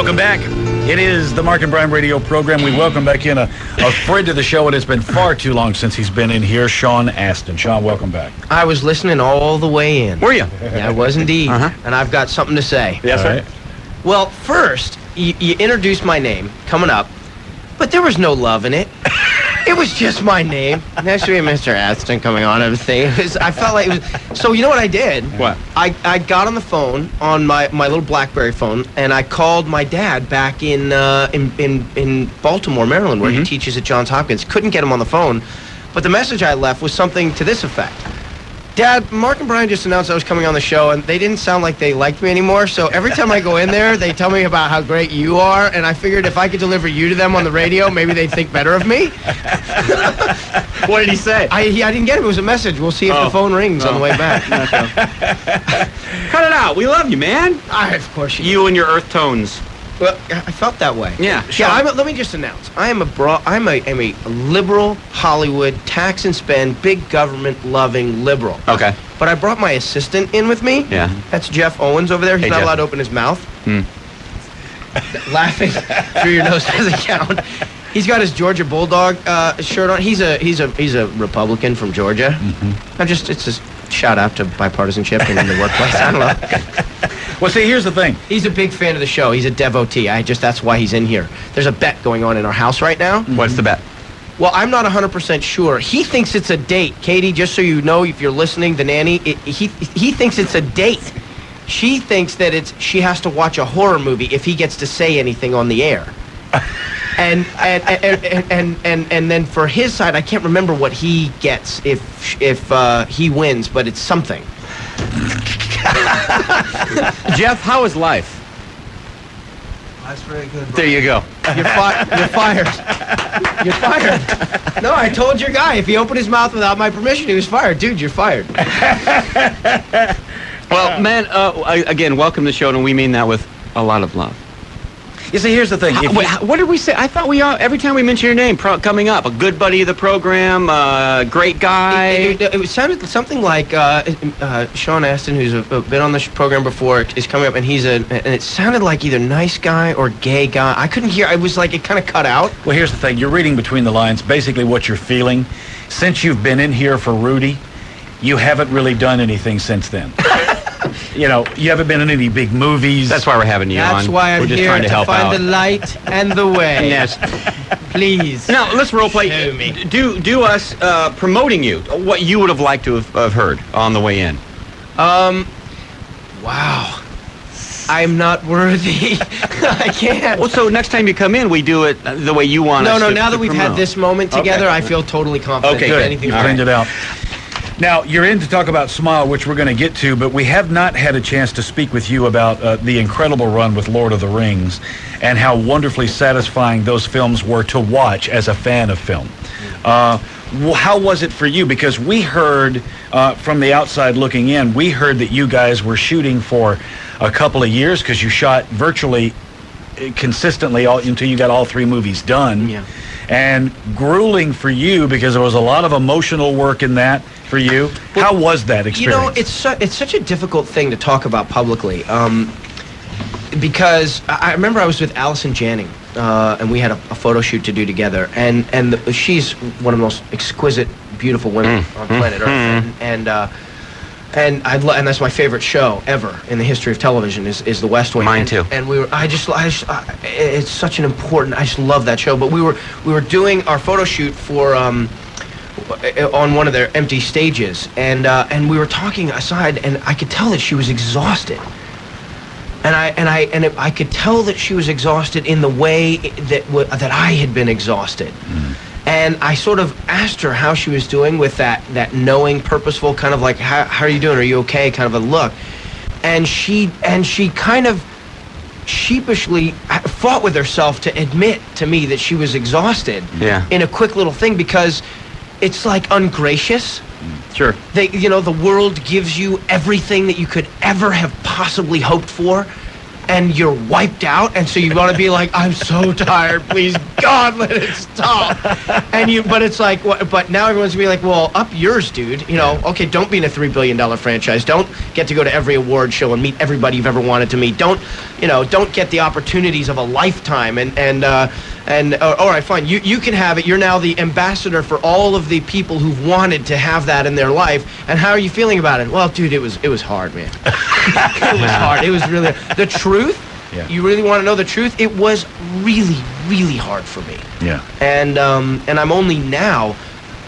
Welcome back. It is the Mark and Brian radio program. We welcome back in a friend to the show. It has been far too long since he's been in here, Sean Astin. Sean, welcome back. I was listening all the way in. Were you? Yeah, I was indeed. And I've got something to say. Yes, sir. Right. Well, first, you introduced my name coming up, but there was no love in it. It was just my name. Next to me, Mr. Astin coming on everything. I felt like it was. So you know what I did? What? I got on the phone on my little BlackBerry phone, and I called my dad back in Baltimore, Maryland, where he teaches at Johns Hopkins. Couldn't get him on the phone, but the message I left was something to this effect. Dad, Mark and Brian just announced I was coming on the show, and they didn't sound like they liked me anymore, so every time I go in there, they tell me about how great you are, and I figured if I could deliver you to them on the radio, maybe they'd think better of me. What did he say? I didn't get it. It was a message. We'll see if the phone rings on the way back. Cut it out. We love you, man. Of course you do. You and your earth tones. Well, I felt that way. Yeah. Yeah. Let me just announce. I'm a liberal Hollywood, tax and spend, big government loving liberal. Okay. But I brought my assistant in with me. Yeah. That's Jeff Owens over there. He's Hey, not Jeff. allowed to open his mouth. Laughing through your nose doesn't count. He's got his Georgia Bulldog shirt on. He's a Republican from Georgia. It's a shout out to bipartisanship in the workplace. I don't know. Well, see, here's the thing. He's a big fan of the show. He's a devotee. That's why he's in here. There's a bet going on in our house right now. What's the bet? Well, I'm not 100% sure. He thinks it's a date. Katie, just so you know, if you're listening, the nanny, he thinks it's a date. She thinks that she has to watch a horror movie if he gets to say anything on the air. And then for his side, I can't remember what he gets if he wins, but it's something. Jeff, how is life? That's very good. There you go. You're fired. You're fired. No, I told your guy if he opened his mouth without my permission, he was fired. Dude, you're fired. Well, man, again, welcome to the show, and we mean that with a lot of love. You see, here's the thing. What did we say? I thought every time we mention your name coming up, a good buddy of the program, great guy. It sounded something like Sean Astin, who's been on the program before, is coming up, and and it sounded like either nice guy or gay guy. I couldn't hear. It was like it kind of cut out. Well, here's the thing. You're reading between the lines. Basically, what you're feeling, since you've been in here for Rudy, you haven't really done anything since then. You know, you haven't been in any big movies. That's why we're having you on. That's why I'm we're just here trying to help find out. the light and the way. Yes. Please. Now, let's role play. Show me. Do us promoting you, what you would have liked to have heard on the way in. Wow. I'm not worthy. I can't. Well, so next time you come in, we do it the way you want us to. No, now that we've had promote. this moment together, Okay. I feel totally confident. Okay, that good. anything You will cleaned happen. it out. Now, you're in to talk about Smile, which we're going to get to, but we have not had a chance to speak with you about the incredible run with Lord of the Rings and how wonderfully satisfying those films were to watch as a fan of film. How was it for you? Because we heard, from the outside looking in, we heard that you guys were shooting for a couple of years because you shot virtually consistently until you got all three movies done. Yeah. And grueling for you because there was a lot of emotional work in that for you. How was that experience? You know, it's such a difficult thing to talk about publicly because I remember I was with Allison Janney and we had a photo shoot to do together, and she's one of the most exquisite, beautiful women on planet Earth, and that's my favorite show ever in the history of television is The West Wing. Mine too. And it's such an important. I just love that show. But we were doing our photo shoot for on one of their empty stages, and we were talking aside, and I could tell that she was exhausted. And I could tell that she was exhausted in the way that I had been exhausted. And I sort of asked her how she was doing with that knowing, purposeful kind of like, how are you doing? Are you okay? Kind of a look. And she kind of sheepishly fought with herself to admit to me that she was exhausted. Yeah. In a quick little thing, because it's like ungracious. Sure. The world gives you everything that you could ever have possibly hoped for, and you're wiped out, and so you want to be like, I'm so tired, please God, let it stop. But it's like, but now everyone's gonna be like, well, up yours, dude. You know, okay, don't be in a $3 billion franchise. Don't get to go to every award show and meet everybody you've ever wanted to meet. Don't get the opportunities of a lifetime. And all right, fine, you can have it. You're now the ambassador for all of the people who've wanted to have that in their life. And how are you feeling about it? Well, dude, it was hard, man. It was hard. It was really the truth. Yeah. You really want to know the truth? It was really, really hard for me. Yeah. And I'm only now,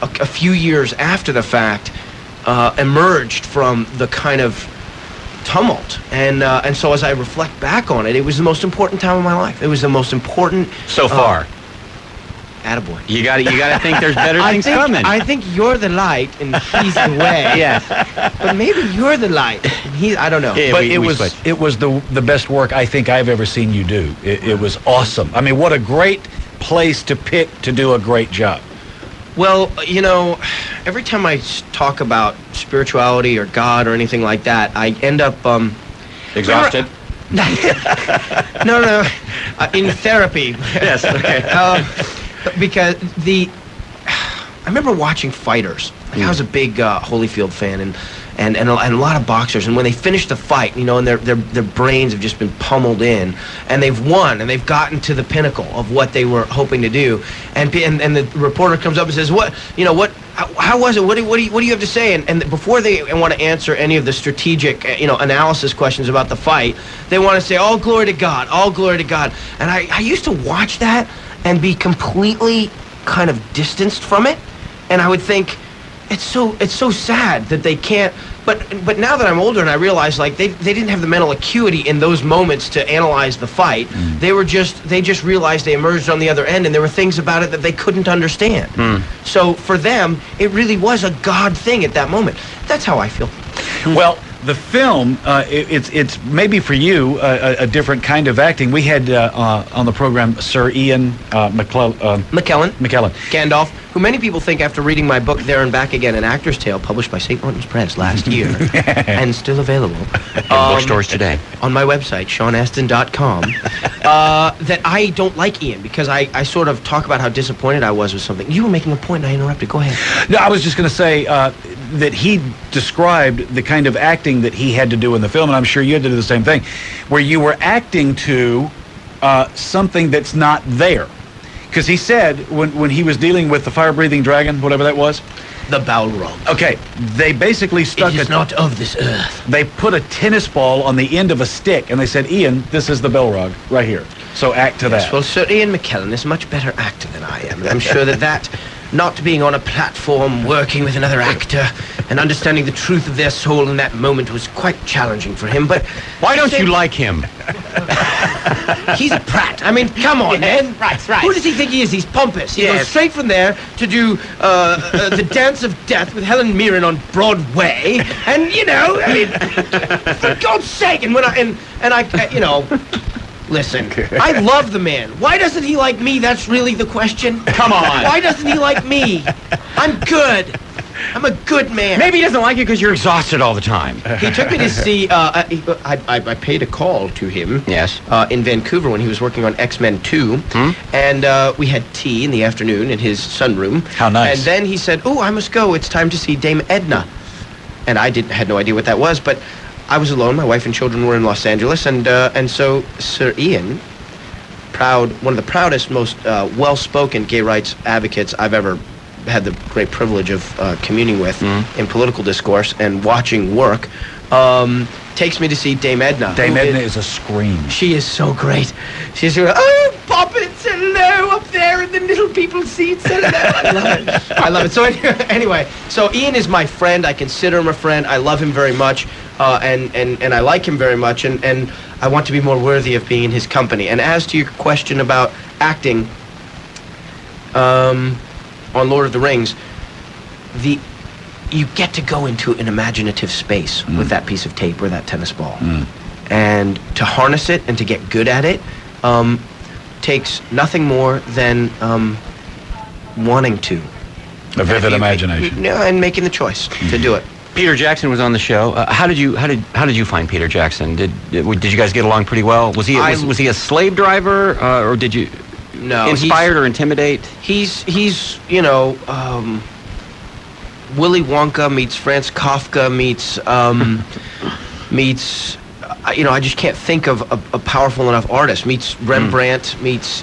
a few years after the fact, emerged from the kind of tumult. And so as I reflect back on it, it was the most important time of my life. It was the most important. So far. Attaboy. You gotta think there's better things coming. I think you're the light and he's the way. Yes. But maybe you're the light and I don't know. Yeah, But we switched. it was the best work I think I've ever seen you do. It was awesome. I mean, what a great place to pick to do a great job. Well, you know, every time I talk about spirituality or God or anything like that, I end up Exhausted. No, in therapy. Yes. Okay. Because I remember watching fighters. Like, I was a big Holyfield fan, and a lot of boxers. And when they finish the fight, you know, and their brains have just been pummeled in, and they've won, and they've gotten to the pinnacle of what they were hoping to do, and the reporter comes up and says, how was it? What do you have to say? And before they want to answer any of the strategic, analysis questions about the fight, they want to say, all glory to God, all glory to God. And I used to watch that and be completely kind of distanced from it, and I would think, it's so sad that they can't. But now that I'm older and I realize, like, they didn't have the mental acuity in those moments to analyze the fight. They just realized they emerged on the other end, and there were things about it that they couldn't understand. So for them, it really was a God thing at that moment. That's how I feel. Well, the film, it's maybe for you a different kind of acting. We had on the program Sir Ian McKellen. Gandalf, who many people think, after reading my book There and Back Again, An Actor's Tale, published by St. Martin's Press last year, and still available In bookstores today. on my website, SeanAstin.com, that I don't like Ian because I sort of talk about how disappointed I was with something. You were making a point and I interrupted. Go ahead. No, I was just going to say that he described the kind of acting that he had to do in the film, and I'm sure you had to do the same thing, where you were acting to something that's not there. Because he said when he was dealing with the fire-breathing dragon, whatever that was, The Balrog. okay, they basically stuck It is not of this earth. They put a tennis ball on the end of a stick, and they said, Ian, this is the Balrog right here. So act to that. Well, Sir Ian McKellen is a much better actor than I am. I'm sure that not being on a platform, working with another actor, and understanding the truth of their soul in that moment was quite challenging for him. But Why don't you like him? he's a prat. I mean, come on, man. Right. Who does he think he is? He's pompous. He goes Yes. straight from there to do the Dance of Death with Helen Mirren on Broadway, and I mean, for God's sake! And when I listen, I love the man. Why doesn't he like me? That's really the question. Come on. Why doesn't he like me? I'm good. I'm a good man. Maybe he doesn't like you because you're exhausted all the time. He took me to see. I paid a call to him. Yes. In Vancouver when he was working on X-Men 2, and we had tea in the afternoon in his sunroom. How nice. And then he said, "Oh, I must go. It's time to see Dame Edna," and I had no idea what that was, but I was alone. My wife and children were in Los Angeles, and so Sir Ian, one of the proudest, most well-spoken gay rights advocates I've ever had the great privilege of communing with in political discourse and watching work, takes me to see Dame Edna. Dame Edna is a scream. She is so great. She's oh, puppets, hello, up there in the little people seats, hello. I love it. I love it. So anyway, so Ian is my friend. I consider him a friend. I love him very much, and I like him very much, and I want to be more worthy of being in his company. And as to your question about acting, on Lord of the Rings, you get to go into an imaginative space with that piece of tape or that tennis ball. And to harness it and to get good at it takes nothing more than wanting to. A vivid imagination. And making the choice to do it. Peter Jackson was on the show. How did you find Peter Jackson? Did you guys get along pretty well? Was he a slave driver, or did you inspired or intimidate? He's Willy Wonka meets Franz Kafka meets I just can't think of a powerful enough artist. Meets Rembrandt. Meets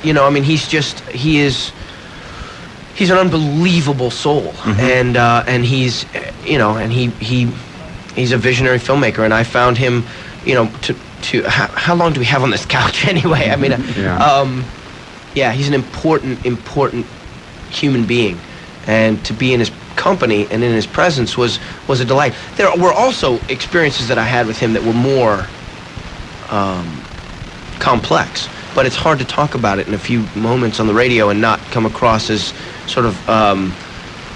he's an unbelievable soul, and he's he's a visionary filmmaker, and I found him, how long do we have on this couch anyway? I mean, he's an important human being, and to be in his company and in his presence was a delight. There were also experiences that I had with him that were more complex, but it's hard to talk about it in a few moments on the radio and not come across as sort of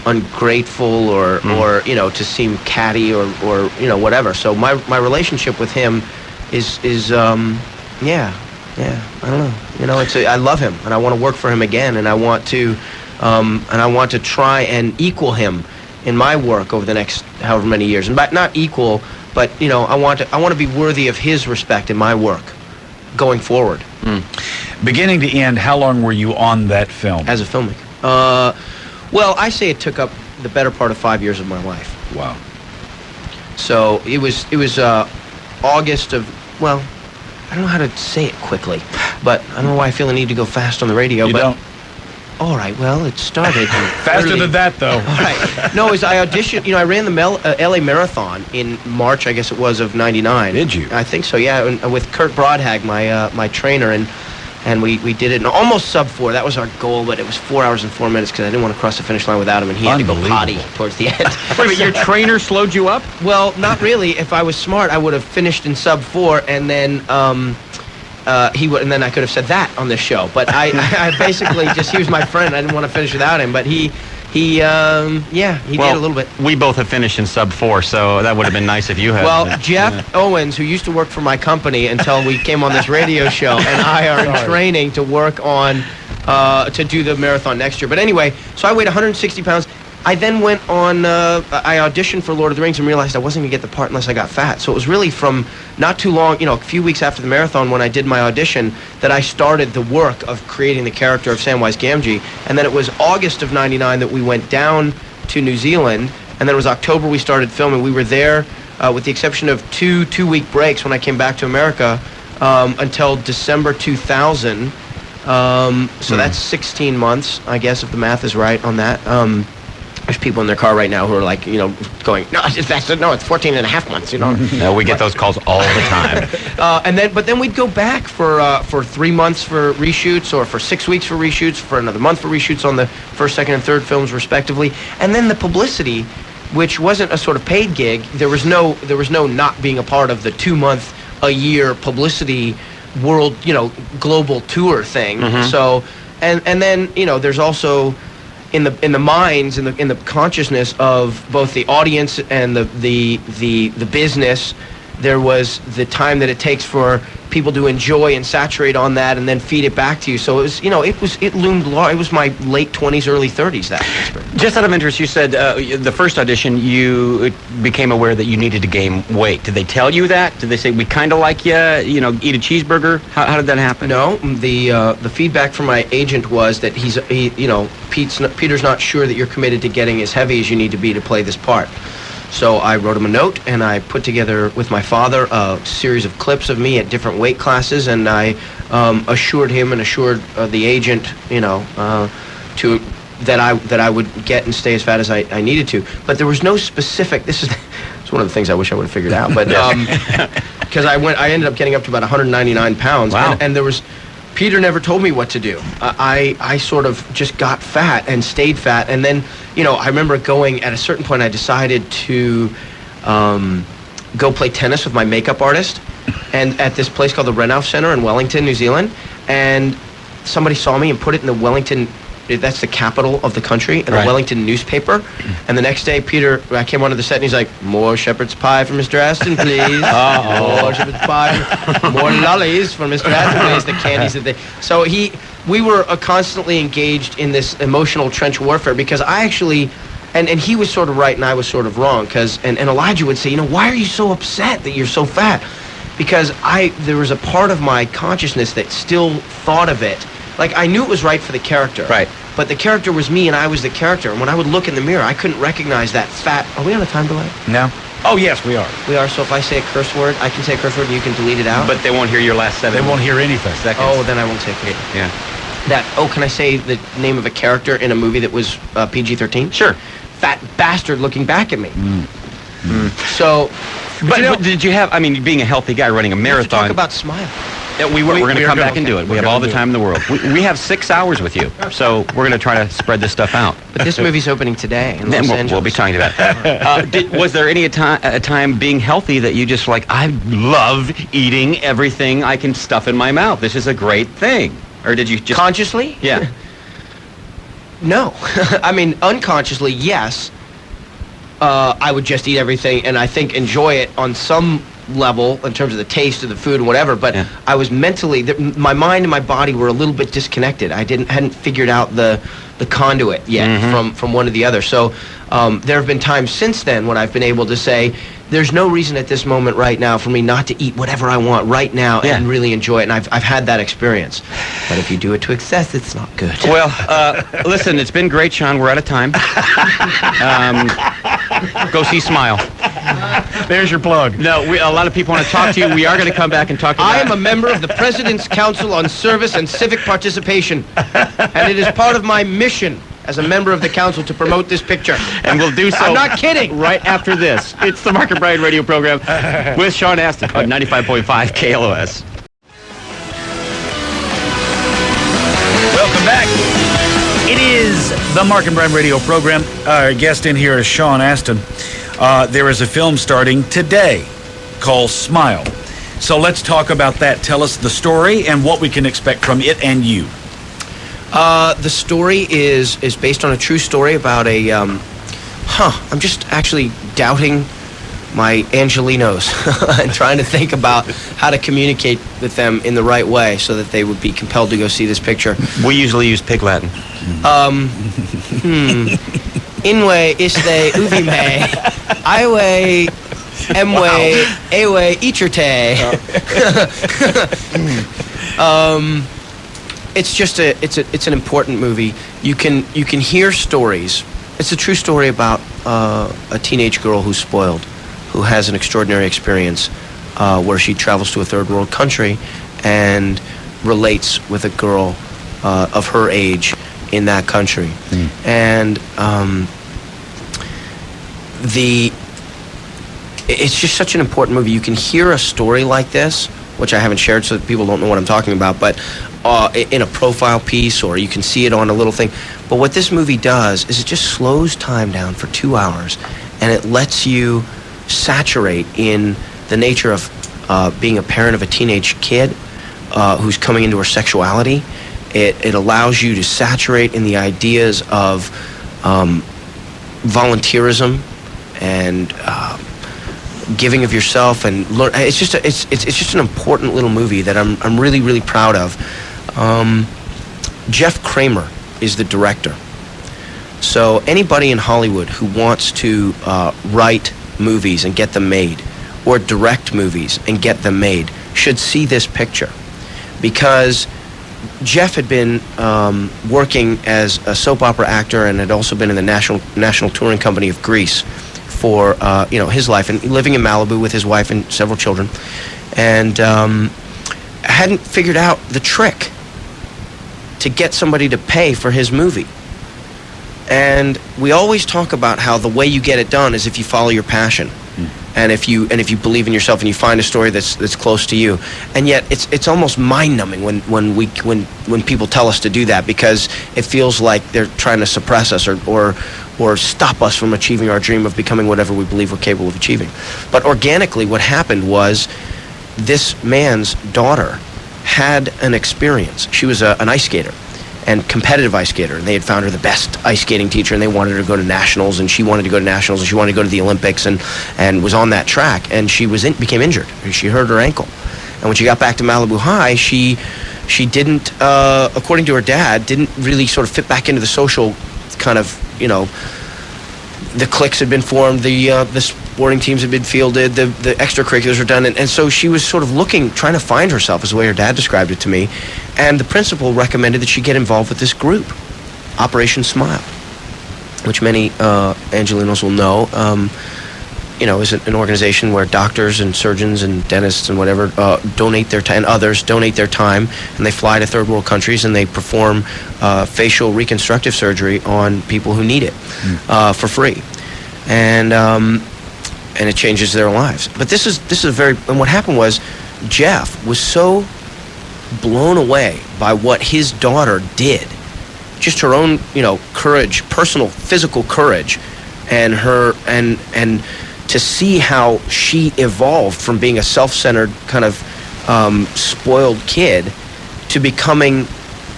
ungrateful or to seem catty or whatever. So my relationship with him is I don't know. I love him, and I want to work for him again, and I want to try and equal him in my work over the next however many years. And not equal, but I want to be worthy of his respect in my work going forward. Beginning to end, how long were you on that film? As a filmmaker? Well, I say it took up the better part of 5 years of my life. Wow. So it was August of, well, I don't know how to say it quickly, but I don't know why I feel the need to go fast on the radio. You don't? All right, well, it started faster than that, though. All right. No, as I auditioned, I ran the LA Marathon in March, I guess it was, of '99. Did you? I think so, yeah, and with Kurt Brodhag, my trainer, and we did it in almost sub 4. That was our goal, but it was 4 hours and 4 minutes because I didn't want to cross the finish line without him, and he had to go potty towards the end. Wait a minute, your trainer slowed you up? Well, not really. If I was smart, I would have finished in sub 4, and then he would, and then I could have said that on this show. But I basically he was my friend. I didn't want to finish without him, but he did a little bit. We both have finished in sub 4, so that would have been nice if you had. Well, Jeff Owens, who used to work for my company until we came on this radio show, and I are in training to work on to do the marathon next year. But anyway, so I weighed 160 pounds. I then went on, I auditioned for Lord of the Rings and realized I wasn't going to get the part unless I got fat. So it was really from not too long, a few weeks after the marathon when I did my audition that I started the work of creating the character of Samwise Gamgee. And then it was August of '99 that we went down to New Zealand. And then it was October we started filming. We were there with the exception of two-week breaks when I came back to America until December 2000. So that's 16 months, I guess, if the math is right on that. There's people in their car right now who are like, going, no, it's 14 and a half months, No, we get those calls all the time. But then we'd go back for 3 months for reshoots, or for 6 weeks for reshoots, for another month for reshoots on the first, second, and third films respectively. And then the publicity, which wasn't a sort of paid gig. There was no not being a part of the 2-month a year publicity world, global tour thing. So, and then there's also in the minds, in the consciousness of both the audience and the business, there was the time that it takes for people to enjoy and saturate on that and then feed it back to you. So it loomed large. It was my late 20s, early 30s, that experience. Just out of interest, you said the first audition you became aware that you needed to gain weight. Did they tell you that? Did they say, we kind of like you, eat a cheeseburger? How did that happen? No, the feedback from my agent was that Peter's not sure that you're committed to getting as heavy as you need to be to play this part. So I wrote him a note, and I put together with my father a series of clips of me at different weight classes, and I assured him and assured the agent, that I would get and stay as fat as I needed to. But there was no specific. It's one of the things I wish I would have figured out. But because I ended up getting up to about 199 pounds, wow. and there was. Peter never told me what to do. I sort of just got fat and stayed fat. And then, I remember going, at a certain point, I decided to go play tennis with my makeup artist and at this place called the Renouf Centre in Wellington, New Zealand. And somebody saw me and put it in the Wellington, that's the capital of the country, in the Wellington newspaper. And the next day, I came onto the set and he's like, more shepherd's pie for Mr. Astin, please. More shepherd's pie. More lollies for Mr. Astin, please. The candies that they... So we were constantly engaged in this emotional trench warfare because I actually And he was sort of right and I was sort of wrong, because and Elijah would say, why are you so upset that you're so fat? Because there was a part of my consciousness that still thought of it. Like, I knew it was right for the character. Right. But the character was me and I was the character. And when I would look in the mirror, I couldn't recognize that fat... Are we on a time delay? No. Oh, yes, we are. We are, so if I say a curse word, I can say a curse word and you can delete it out? But they won't hear your last 7 They won't hear anything. seconds. Oh, then I won't say it. Yeah. Can I say the name of a character in a movie that was PG-13? Sure. Fat bastard looking back at me. So... But did you have, being a healthy guy running a marathon... We have to talk about Smile. Yeah, we're going to come back and do it. We have all the time in the world. We have 6 hours with you, so we're going to try to spread this stuff out. But this movie's opening today in Los Angeles. We'll be talking about it. Was there any a time being healthy that you just I love eating everything I can stuff in my mouth? This is a great thing. Or did you just... Consciously? Yeah. No. Unconsciously, yes. I would just eat everything and I think enjoy it on some level in terms of the taste of the food and whatever, but yeah. I was mentally, my mind and my body were a little bit disconnected. I hadn't figured out the conduit yet from one to the other. So there have been times since then when I've been able to say, there's no reason at this moment right now for me not to eat whatever I want right now and really enjoy it. And I've had that experience. But if you do it to excess, it's not good. Well, listen, it's been great, Sean. We're out of time. Go see Smile. There's your plug. No, a lot of people want to talk to you. We are going to come back and talk to you. I am a member of the President's Council on Service and Civic Participation. And it is part of my mission as a member of the council to promote this picture. And we'll do so. I'm not kidding. Right after this. It's the Mark and Brian radio program with Sean Astin on 95.5 KLOS. Welcome back. It is the Mark and Brian radio program. Our guest in here is Sean Astin. There is a film starting today called Smile. So let's talk about that. Tell us the story and what we can expect from it and you. The story is based on a true story about a, I'm just actually doubting my Angelinos and trying to think about how to communicate with them in the right way so that they would be compelled to go see this picture. We usually use Pig Latin. Inwe, iste, uvi me, iwe, emwe, ewe, icherte. It's an important movie. You can hear stories. It's a true story about a teenage girl who's spoiled, who has an extraordinary experience where she travels to a third world country and relates with a girl of her age in that country. And it's just such an important movie. You can hear a story like this, which I haven't shared so that people don't know what I'm talking about, but in a profile piece, or you can see it on a little thing. But what this movie does is it just slows time down for 2 hours, and it lets you saturate in the nature of being a parent of a teenage kid who's coming into her sexuality. It allows you to saturate in the ideas of volunteerism and giving of yourself, and learn. It's just an important little movie that I'm really, really proud of. Jeff Kramer is the director. So anybody in Hollywood who wants to write movies and get them made, or direct movies and get them made, should see this picture, because Jeff had been working as a soap opera actor and had also been in the national touring company of Greece for his life, and living in Malibu with his wife and several children, and hadn't figured out the trick to get somebody to pay for his movie. And we always talk about how the way you get it done is if you follow your passion, and if you believe in yourself and you find a story that's close to you. And yet it's almost mind-numbing when people tell us to do that, because it feels like they're trying to suppress us or stop us from achieving our dream of becoming whatever we believe we're capable of achieving. But organically, what happened was this man's daughter had an experience. She was an ice skater, and competitive ice skater, and they had found her the best ice skating teacher, and they wanted her to go to nationals, and she wanted to go to nationals, and she wanted to go to the Olympics, and was on that track, and she became injured. She hurt her ankle, and when she got back to Malibu High, she didn't, according to her dad, didn't really sort of fit back into the social kind of the cliques had been formed, the sporting teams had been fielded, the extracurriculars were done, and so she was sort of trying to find herself, is the way her dad described it to me, and the principal recommended that she get involved with this group, Operation Smile, which many Angelinos will know. Is an organization where doctors and surgeons and dentists and whatever donate their time, and others donate their time, and they fly to third world countries and they perform facial reconstructive surgery on people who need it for free, and it changes their lives. But this is and what happened was, Jeff was so blown away by what his daughter did, just her own courage, personal physical courage, and her and to see how she evolved from being a self-centered kind of spoiled kid to becoming,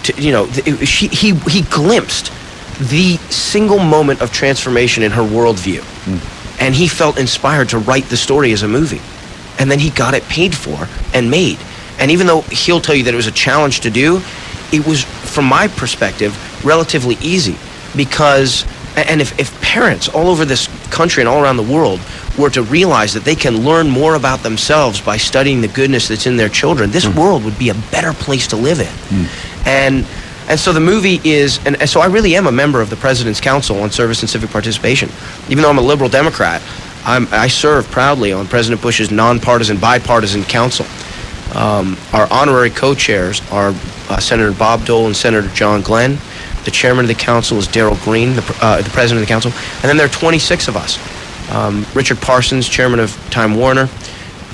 he glimpsed the single moment of transformation in her worldview, and he felt inspired to write the story as a movie, and then he got it paid for and made. And even though he'll tell you that it was a challenge to do, it was, from my perspective, relatively easy, because if parents all over this country and all around the world were to realize that they can learn more about themselves by studying the goodness that's in their children, this world would be a better place to live in. And so the movie is, and so I really am a member of the President's Council on Service and Civic Participation. Even though I'm a liberal Democrat, I serve proudly on President Bush's nonpartisan, bipartisan council. Our honorary co-chairs are Senator Bob Dole and Senator John Glenn. The chairman of the council is Darrell Green, the president of the council. And then there are 26 of us. Richard Parsons, chairman of Time Warner.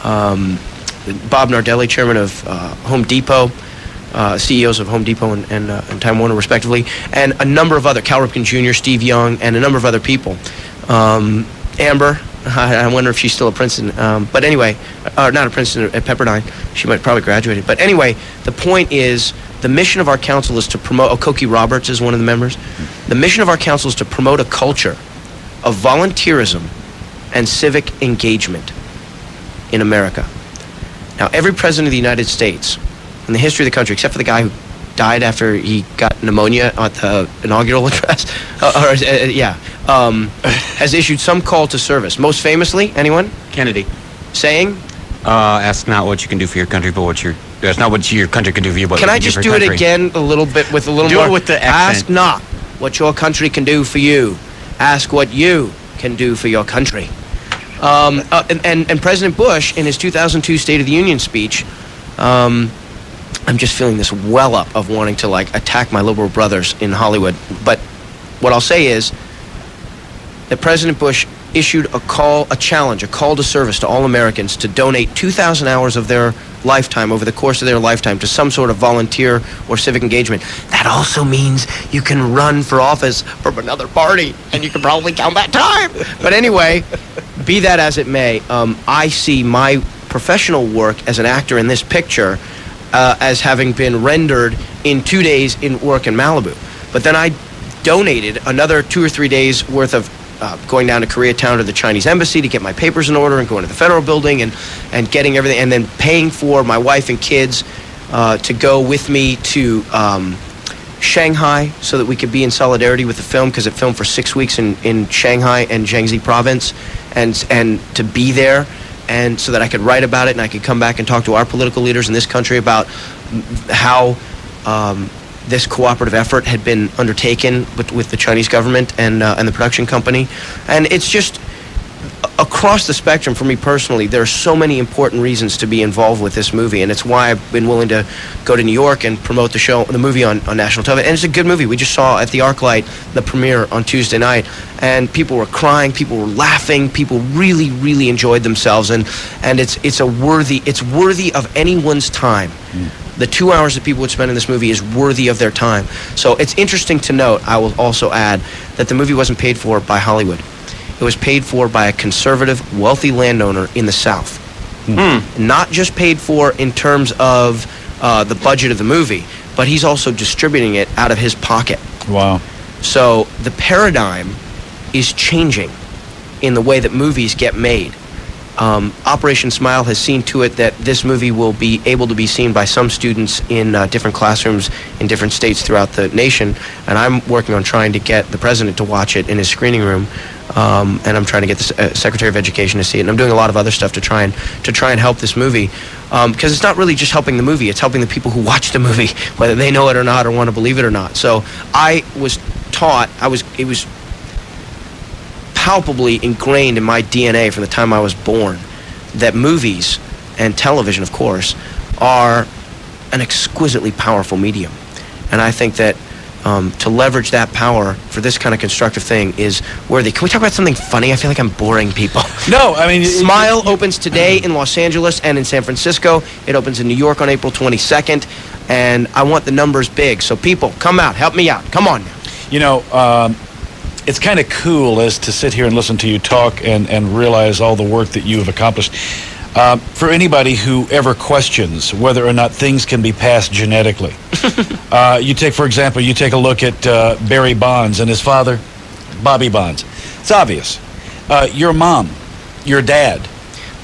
Bob Nardelli, chairman of Home Depot. CEOs of Home Depot and Time Warner, respectively. And a number of other, Cal Ripken Jr., Steve Young, and a number of other people. Amber, I wonder if she's still at Princeton. But anyway, not at Princeton, at Pepperdine. She might probably graduated. But anyway, the point is, the mission of our council is to promote, Cokie Roberts is one of the members. The mission of our council is to promote a culture of volunteerism and civic engagement in America. Now, every president of the United States in the history of the country, except for the guy who died after he got pneumonia at the inaugural address, has issued some call to service. Most famously, anyone? Kennedy. Saying? Ask not what you can do for your country, but that's not what your country can do for you, but can I just do it again a little bit with a little more? Do it with the accent. Ask not what your country can do for you. Ask what you can do for your country. And President Bush, in his 2002 State of the Union speech, I'm just feeling this well up of wanting to attack my liberal brothers in Hollywood. But what I'll say is that President Bush issued a call to service to all Americans to donate 2,000 hours of their lifetime, over the course of their lifetime, to some sort of volunteer or civic engagement. That also means you can run for office from another party, and you can probably count that time. But anyway, be that as it may, I see my professional work as an actor in this picture as having been rendered in 2 days in work in Malibu. But then I donated another 2 or 3 days worth of going down to Koreatown to the Chinese embassy to get my papers in order, and going to the federal building and getting everything, and then paying for my wife and kids to go with me to Shanghai so that we could be in solidarity with the film, because it filmed for 6 weeks in Shanghai and Jiangxi province, and to be there, and so that I could write about it and I could come back and talk to our political leaders in this country about how this cooperative effort had been undertaken with the Chinese government and the production company. And it's just across the spectrum for me personally, there are so many important reasons to be involved with this movie, and it's why I've been willing to go to New York and promote the movie on national television. And it's a good movie. We just saw at the ArcLight the premiere on Tuesday night, and people were crying, people were laughing, people really, really enjoyed themselves, and it's worthy of anyone's time. The 2 hours that people would spend in this movie is worthy of their time. So it's interesting to note, I will also add, that the movie wasn't paid for by Hollywood. It was paid for by a conservative, wealthy landowner in the South. Not just paid for in terms of the budget of the movie, but he's also distributing it out of his pocket. Wow. So the paradigm is changing in the way that movies get made. Operation Smile has seen to it that this movie will be able to be seen by some students in different classrooms in different states throughout the nation, and I'm working on trying to get the president to watch it in his screening room and I'm trying to get the Secretary of Education to see it, and I'm doing a lot of other stuff to try and help this movie, because it's not really just helping the movie, it's helping the people who watch the movie, whether they know it or not or want to believe it or not. So I was taught, it was palpably ingrained in my DNA from the time I was born that movies and television, of course, are an exquisitely powerful medium. And I think that to leverage that power for this kind of constructive thing is worthy. Can we talk about something funny? I feel like I'm boring people. No, I mean... Smile opens today in Los Angeles and in San Francisco. It opens in New York on April 22nd. And I want the numbers big. So people, come out. Help me out. Come on now. You know, it's kind of cool as to sit here and listen to you talk and realize all the work that you have accomplished. For anybody who ever questions whether or not things can be passed genetically, for example, you take a look at Barry Bonds and his father, Bobby Bonds. It's obvious. Your mom, your dad.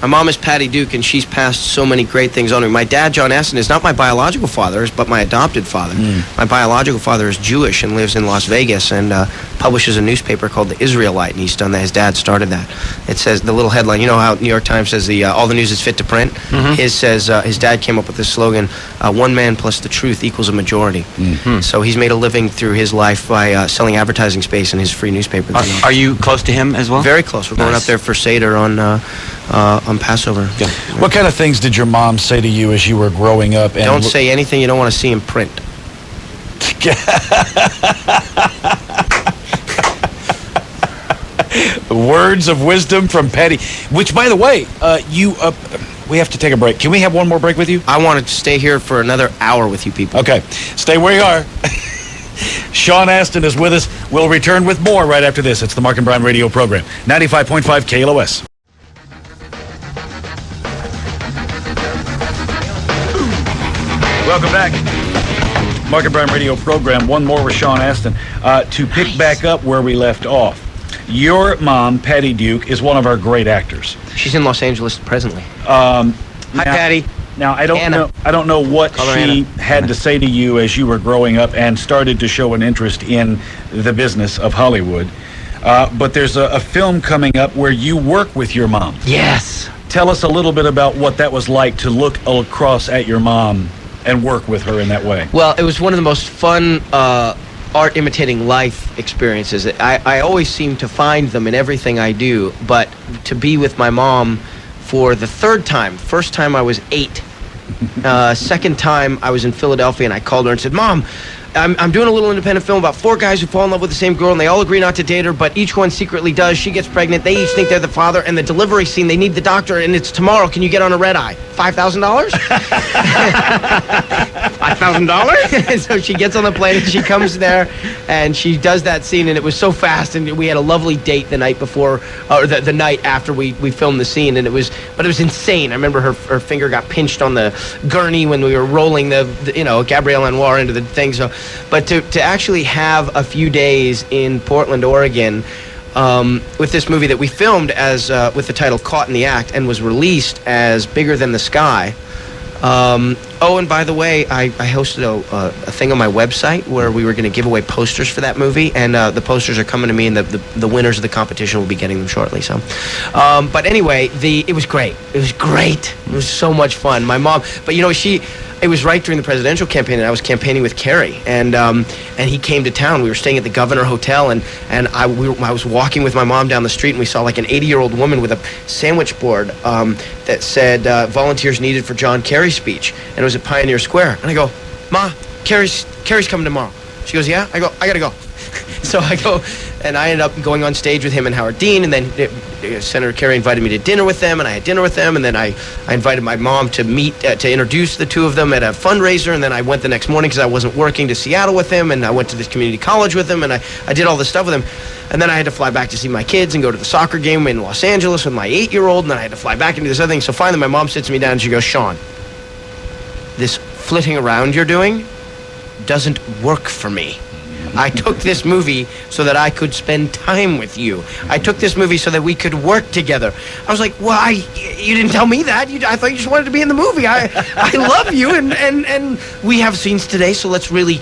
My mom is Patty Duke, and she's passed so many great things on me. My dad, John Astin, is not my biological father, but my adopted father. My biological father is Jewish and lives in Las Vegas and publishes a newspaper called The Israelite, and he's done that. His dad started that. It says, the little headline, you know how New York Times says all the news is fit to print? His says, his dad came up with this slogan, one man plus the truth equals a majority. So he's made a living through his life by selling advertising space in his free newspaper. Are you close to him as well? Very close. We're going up there for Seder on Passover. Yeah. What kind of things did your mom say to you as you were growing up? And don't say anything you don't want to see in print. Words of wisdom from Patty. Which, by the way, we have to take a break. Can we have one more break with you? I want to stay here for another hour with you people. Okay. Stay where you are. Sean Astin is with us. We'll return with more right after this. It's the Mark and Brian radio program. 95.5 KLOS. Welcome back. Mark and Brian radio program. One more with Sean Astin. To pick back up where we left off. Your mom, Patty Duke, is one of our great actors. She's in Los Angeles presently. Hi, Patty. Now, I don't know what she had to say to you as you were growing up and started to show an interest in the business of Hollywood. But there's a film coming up where you work with your mom. Yes. Tell us a little bit about what that was like to look across at your mom and work with her in that way. Well, it was one of the most fun art imitating life experiences. I always seem to find them in everything I do, but to be with my mom for the third time. First time I was 8. Second time I was in Philadelphia, and I called her and said, Mom, I'm doing a little independent film about 4 guys who fall in love with the same girl, and they all agree not to date her, but each one secretly does. She gets pregnant. They each think they're the father, and the delivery scene, they need the doctor, and it's tomorrow. Can you get on a red eye? $5,000? $5,000? So she gets on the plane, and she comes there, and she does that scene, and it was so fast, and we had a lovely date the night before, or the night after we filmed the scene, and it was insane. I remember her finger got pinched on the gurney when we were rolling the Gabrielle Anwar into the thing. So, but to actually have a few days in Portland, Oregon, with this movie that we filmed as with the title Caught in the Act and was released as Bigger Than the Sky. And by the way, I hosted a thing on my website where we were going to give away posters for that movie, and the posters are coming to me, and the winners of the competition will be getting them shortly. So, but anyway, it was great. It was great. It was so much fun. My mom, but it was right during the presidential campaign, and I was campaigning with Kerry, and he came to town. We were staying at the Governor Hotel, and I was walking with my mom down the street, and we saw like an 80-year-old woman with a sandwich board that said volunteers needed for John Kerry's speech, and it was at Pioneer Square. And I go, Ma, Kerry's coming tomorrow. She goes, yeah? I go, I gotta go. So I go, and I ended up going on stage with him and Howard Dean, and then Senator Kerry invited me to dinner with them, and I had dinner with them, and then I invited my mom to meet, to introduce the two of them at a fundraiser, and then I went the next morning because I wasn't working to Seattle with him, and I went to this community college with him, and I did all this stuff with him. And then I had to fly back to see my kids and go to the soccer game in Los Angeles with my 8-year-old, and then I had to fly back and do this other thing. So finally my mom sits me down and she goes, Sean, this flitting around you're doing doesn't work for me. I took this movie so that I could spend time with you. I took this movie so that we could work together. I was like, well, you didn't tell me that. I thought you just wanted to be in the movie. I love you, and we have scenes today, so let's really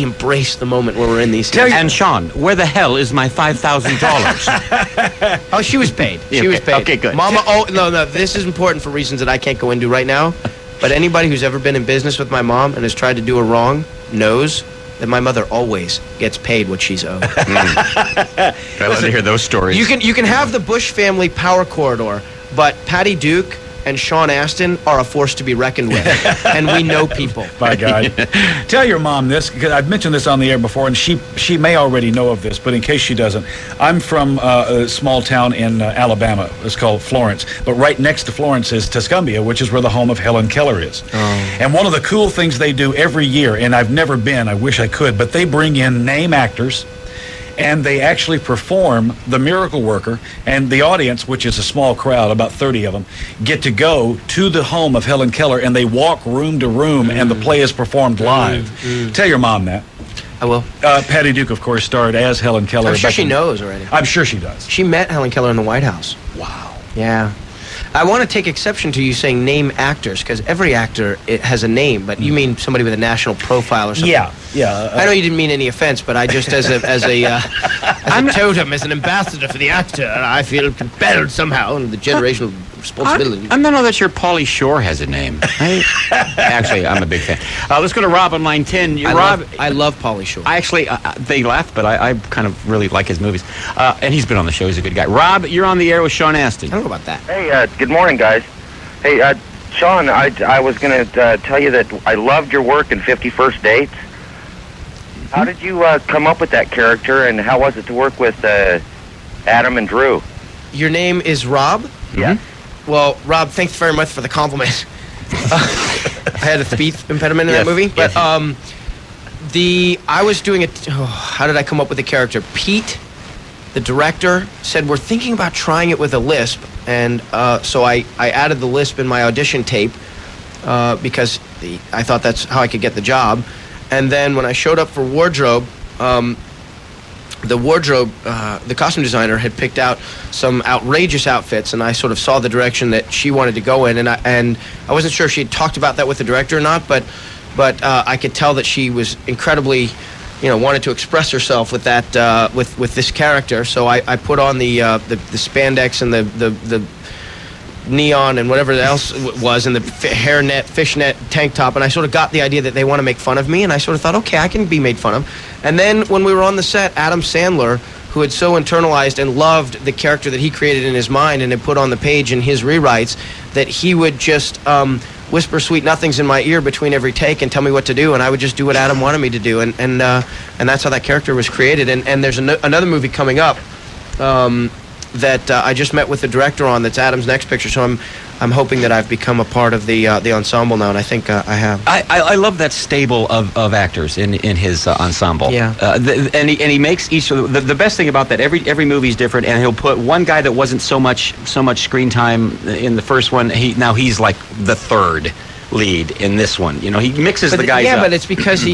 embrace the moment where we're in these scenes. And Sean, where the hell is my $5,000? Oh, she was paid. She was paid. Okay, good. Mama, no, this is important for reasons that I can't go into right now. But anybody who's ever been in business with my mom and has tried to do her wrong knows that my mother always gets paid what she's owed. I love to hear those stories. You can have the Bush family power corridor, but Patty Duke and Sean Astin are a force to be reckoned with, and we know people. By God. Tell your mom this, because I've mentioned this on the air before, and she may already know of this, but in case she doesn't, I'm from a small town in Alabama. It's called Florence, but right next to Florence is Tuscumbia, which is where the home of Helen Keller is. Oh. And one of the cool things they do every year, and I've never been, I wish I could, but they bring in name actors, and they actually perform The Miracle Worker, and the audience, which is a small crowd, about 30 of them, get to go to the home of Helen Keller, and they walk room to room, and the play is performed live. Tell your mom that. I will. Patty Duke, of course, starred as Helen Keller. I'm sure she knows already. I'm sure she does. She met Helen Keller in the White House. Wow. Yeah. I want to take exception to you saying name actors, because every actor has a name, but you mean somebody with a national profile or something. Yeah. I know you didn't mean any offense, but I just, as a totem, as an ambassador for the actor, I feel compelled somehow in the generational responsibility. I don't know that your Pauly Shore has a name. Actually, I'm a big fan. Let's go to Rob on line 10. Rob, I love Pauly Shore. They laugh, but I kind of really like his movies. And he's been on the show. He's a good guy. Rob, you're on the air with Sean Astin. I don't know about that. Hey, good morning, guys. Hey, Sean, I was going to tell you that I loved your work in 51st Dates. How did you come up with that character, and how was it to work with Adam and Drew? Your name is Rob? Yeah. Well, Rob, thanks very much for the compliment. I had a speech impediment in that movie, but I was doing it. How did I come up with the character? Pete, the director, said we're thinking about trying it with a lisp, and so I added the lisp in my audition tape because I thought that's how I could get the job. And then when I showed up for wardrobe, the costume designer had picked out some outrageous outfits, and I sort of saw the direction that she wanted to go in, and I wasn't sure if she had talked about that with the director or not, but I could tell that she was incredibly, wanted to express herself with that with this character. So I put on the spandex and the neon and whatever else it was, and the hairnet, fishnet tank top, and I sort of got the idea that they want to make fun of me, and I sort of thought, okay, I can be made fun of. And then when we were on the set, Adam Sandler, who had so internalized and loved the character that he created in his mind and had put on the page in his rewrites, that he would just whisper sweet nothings in my ear between every take and tell me what to do, and I would just do what Adam wanted me to do, and that's how that character was created. And there's another movie coming up that I just met with the director on. That's Adam's next picture. So I'm hoping that I've become a part of the ensemble now, and I think I have. I love that stable of actors in his ensemble. Yeah. And he makes each of the best thing about that. Every movie is different, and he'll put one guy that wasn't so much screen time in the first one. He's like the third lead in this one. He mixes the guys up. Yeah, but it's because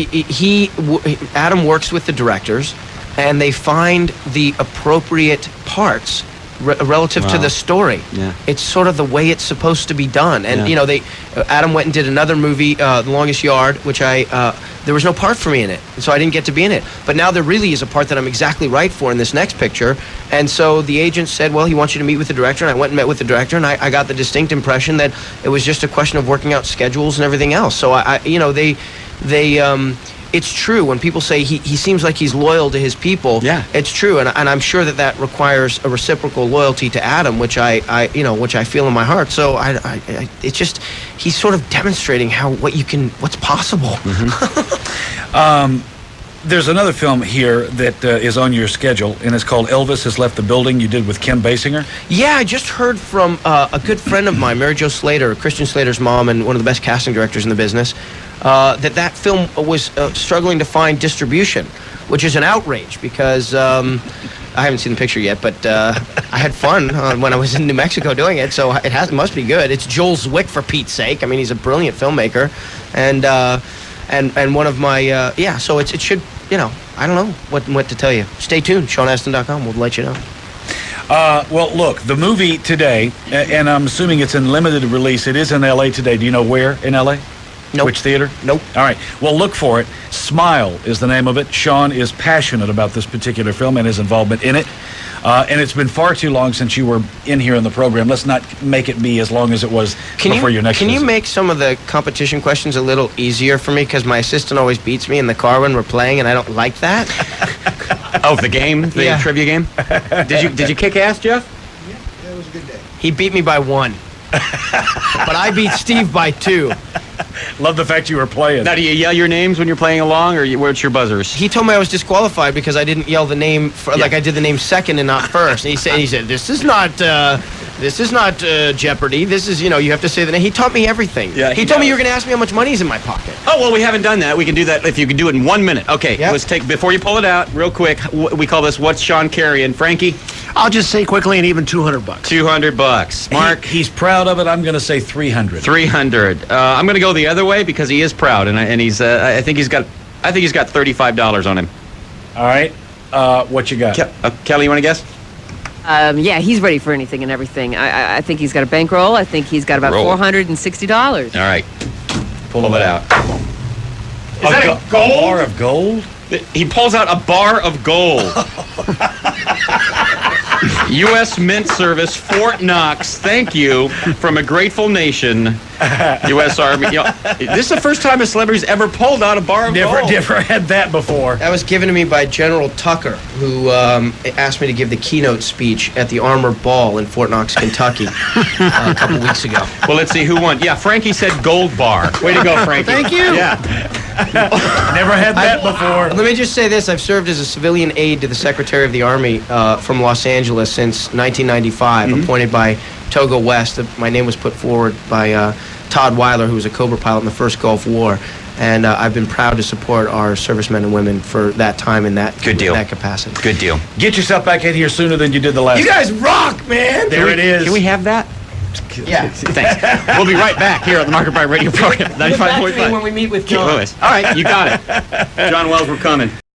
Adam works with the directors, and they find the appropriate parts relative to the story. Yeah. It's sort of the way it's supposed to be done. And Adam went and did another movie, The Longest Yard, which there was no part for me in it, so I didn't get to be in it. But now there really is a part that I'm exactly right for in this next picture. And so the agent said, well, he wants you to meet with the director, and I went and met with the director, and I got the distinct impression that it was just a question of working out schedules and everything else. So it's true when people say he seems like he's loyal to his people. Yeah, it's true, and I'm sure that requires a reciprocal loyalty to Adam, which I feel in my heart. So it's just he's sort of demonstrating what's possible. Mm-hmm. There's another film here that is on your schedule, and it's called Elvis Has Left the Building. You did with Kim Basinger. Yeah, I just heard from a good friend of mine, Mary Jo Slater, Christian Slater's mom, and one of the best casting directors in the business. That film was struggling to find distribution, which is an outrage because I haven't seen the picture yet, but I had fun when I was in New Mexico doing it, so it must be good. It's Joel Zwick, for Pete's sake. I mean, he's a brilliant filmmaker, and one of my so it should I don't know what to tell you. Stay tuned. SeanAstin.com. We'll let you know. Well, look, the movie today, and I'm assuming it's in limited release. It is in L.A. today. Do you know where in L.A.? Nope. Which theater? Nope. All right. Well, look for it. Smile is the name of it. Sean is passionate about this particular film and his involvement in it. And it's been far too long since you were in here in the program. Let's not make it be as long as it was before your next Can you visit. make some of the competition questions a little easier for me? Because my assistant always beats me in the car when we're playing, and I don't like that. Oh, the game, the Yeah. trivia game. Did you kick ass, Jeff? Yeah, it was a good day. He beat me by 1. But I beat Steve by 2. Love the fact you were playing. Now, do you yell your names when you're playing along, or where's your buzzers? He told me I was disqualified because I didn't yell the name, like I did the name second and not first. And he said, this is not Jeopardy. This is, you have to say the name. He taught me everything. Yeah, he he told me does. you were going to ask me how much money is in my pocket. Oh, well, we haven't done that. We can do that if you can do it in 1 minute. Okay, Yep. let's take, before you pull it out, real quick, we call this What's Sean Carrying? Frankie? I'll just say quickly, and even $200. $200. Mark? He's proud of it. I'm going to say 300. 300. I'm going to go the other way because he is proud, and he's. I think he's got $35 on him. All right. What you got? Kelly, you want to guess? Yeah, he's ready for anything and everything. I think he's got a bankroll. I think he's got about Roll. $460. All right, pull it out. Is that a bar of gold? He pulls out a bar of gold. U.S. Mint Service, Fort Knox. Thank you from a grateful nation. U.S. Army. This is the first time a celebrity's ever pulled out a bar of gold. Never had that before. That was given to me by General Tucker, who asked me to give the keynote speech at the Armor Ball in Fort Knox, Kentucky, a couple weeks ago. Well, let's see who won. Yeah, Frankie said gold bar. Way to go, Frankie. Thank you. Yeah. Never had that before. Let me just say this. I've served as a civilian aide to the Secretary of the Army from Los Angeles since 1995, appointed by Togo West. My name was put forward by Todd Weiler, who was a Cobra pilot in the first Gulf War. And I've been proud to support our servicemen and women for that time in that, Good deal. In that capacity. Good deal. Get yourself back in here sooner than you did the last You guys rock, man! There it is. Can we have that? Yeah. Thanks. We'll be right back here on the Market Price Radio program. Get back to me when 95.5. we meet with John. All right, you got it. John Wells, we're coming.